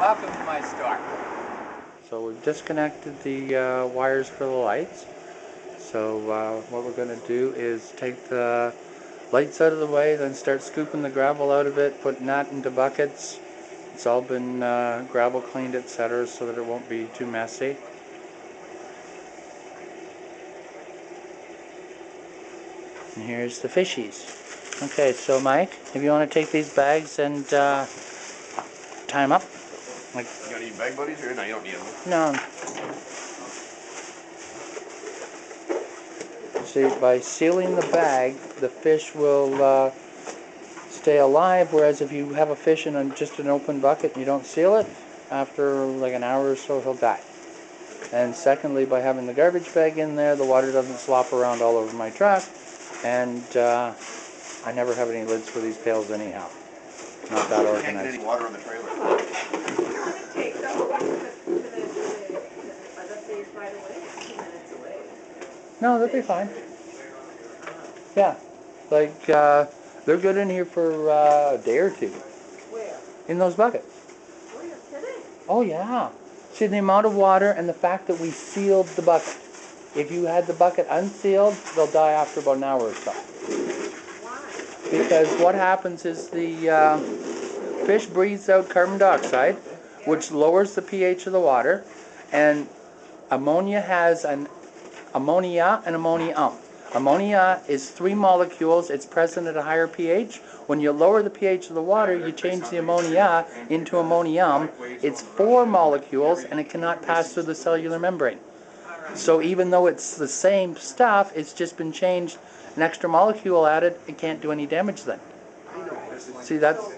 welcome to my store. So we've disconnected the wires for the lights. So what we're going to do is take the lights out of the way, then start scooping the gravel out of it, putting that into buckets. It's all been gravel cleaned, etc., so that it won't be too messy. And here's the fishies. Okay, so Mike, if you want to take these bags and tie them up. Like, you got any bag buddies or no? You don't need them. No. See, by sealing the bag, the fish will stay alive, whereas if you have a fish in just an open bucket and you don't seal it, after like an hour or so he'll die. And secondly, by having the garbage bag in there, the water doesn't slop around all over my truck, and I never have any lids for these pails anyhow. Not that organized. Can't get any water on the trailer. No, they'll be fine. Yeah, like they're good in here for a day or two. Where? In those buckets. Where? Today? Oh yeah. See, the amount of water and the fact that we sealed the bucket. If you had the bucket unsealed, they'll die after about an hour or so. Why? Because what happens is the fish breathes out carbon dioxide, which lowers the pH of the water, and ammonia has an ammonia and ammonium. Ammonia is 3 molecules. It's present at a higher pH. When you lower the pH of the water, you change the ammonia into ammonium. It's 4 molecules, and it cannot pass through the cellular membrane. So even though it's the same stuff, it's just been changed, an extra molecule added, it can't do any damage then. See, that's... So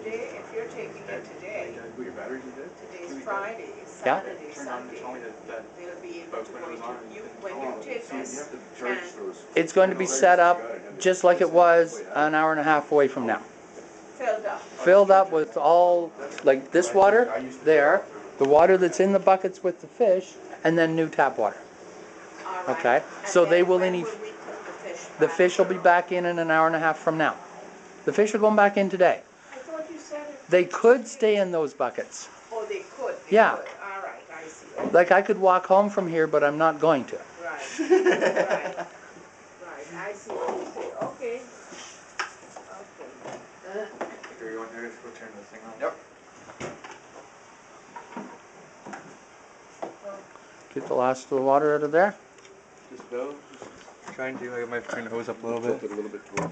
if you're taking it today, today's Friday, Yeah. Saturday, Sunday, they'll be able to go into, when you take this, and It's going to be set up just like it was an hour and a half away from now. filled up. Filled up with all, like this water there, the water that's in the buckets with the fish, and then new tap water. All right. Okay? And So they then will when any... will we put the fish The back? fish will be back in an hour and a half from now. The fish are going back in today. I thought you said it. They could stay in those buckets. Oh, they could. Yeah. Could. All right, I see. Like I could walk home from here, but I'm not going to. Right. Right. Right. I see what you say. Okay. Okay. Here you want to go turn this thing on? Yep. Get the last of the water out of there. Just go. Just trying to. I might turn the hose up a little bit.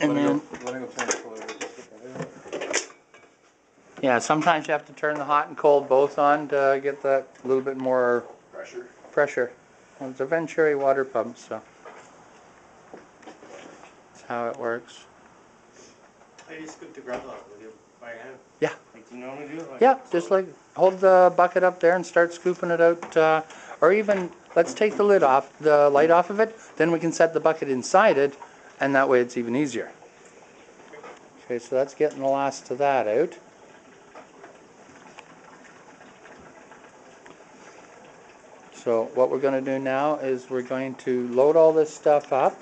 And then, Let me go turn it a little bit. yeah, sometimes you have to turn the hot and cold both on to get that little bit more pressure. Well, it's a Venturi water pump, so that's how it works. I just scoop the gravel out with you by hand. Yeah. Like you normally do? Like, Yeah, just like hold the bucket up there and start scooping it out, or even let's take the lid off, the light off of it, then we can set the bucket inside it, and that way it's even easier. Okay, so that's getting the last of that out. So what we're going to do now is we're going to load all this stuff up,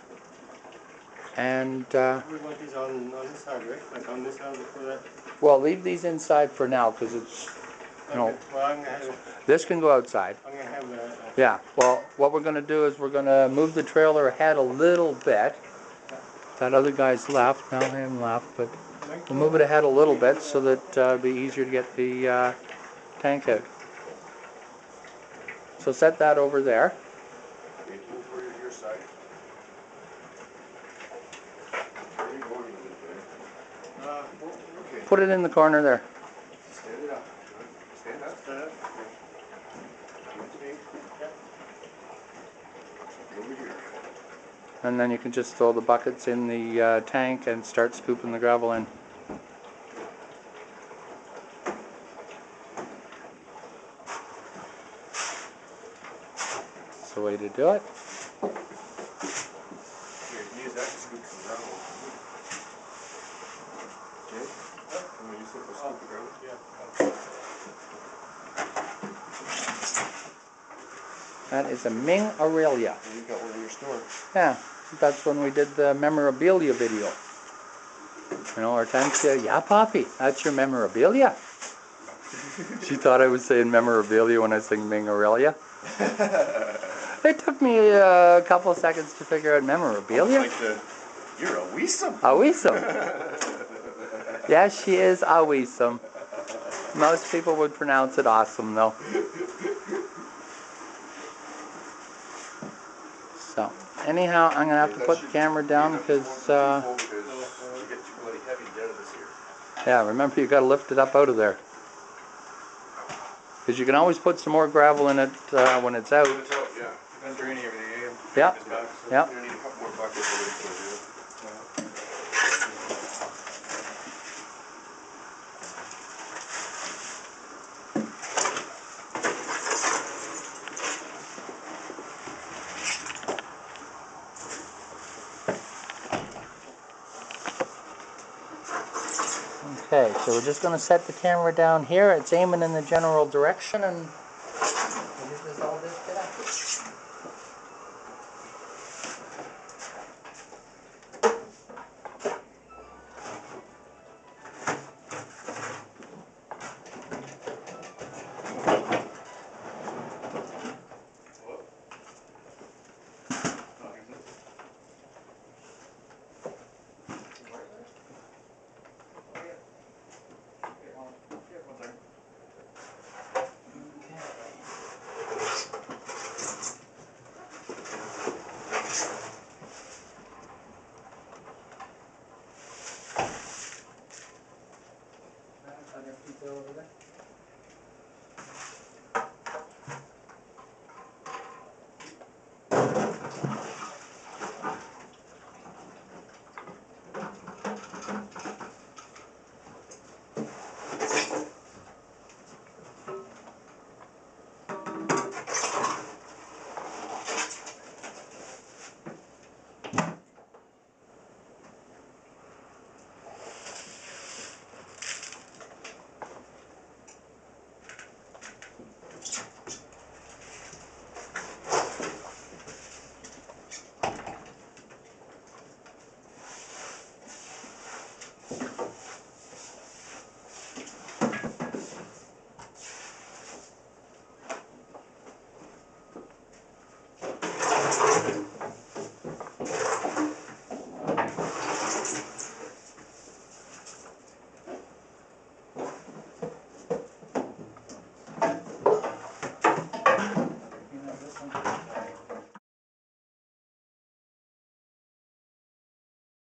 and we want these on this side, right? Like on this side before that? well, leave these inside for now because it's, you know, Okay. Well, I'm going to have this can go outside. I'm gonna have that. Yeah, well, what we're going to do is we're going to move the trailer ahead a little bit. That other guy's left, now him left, but we'll move it ahead a little bit so that it'll be easier to get the tank out. So set that over there. Put it in the corner there. Stand it up. Stand up. Stand up. Over here. And then you can just throw the buckets in the tank and start scooping the gravel in. That's the way to do it. Here, you can use that to scoop some gravel. Okay? Can we use it to scoop the gravel? Yeah. That is a Ming Aurelia. You got one in your store. Yeah, that's when we did the memorabilia video. You know, our tank said, yeah, Poppy, that's your memorabilia. She thought I was saying memorabilia when I was saying memorabilia. It took me a couple of seconds to figure out memorabilia. Like you're a weesome. A weesum. Yes, she is a weesum. Most people would pronounce it awesome, though. So, anyhow, I'm gonna have to put the camera down because, yeah, remember you gotta lift it up out of there. Because you can always put some more gravel in it when it's out. It's out, yeah. Done draining everything in. Yeah. It's back, so Yeah. you're gonna need a couple more buckets of it. Okay, so we're just gonna set the camera down here. It's aiming in the general direction, and we'll get this all disconnected. Over there.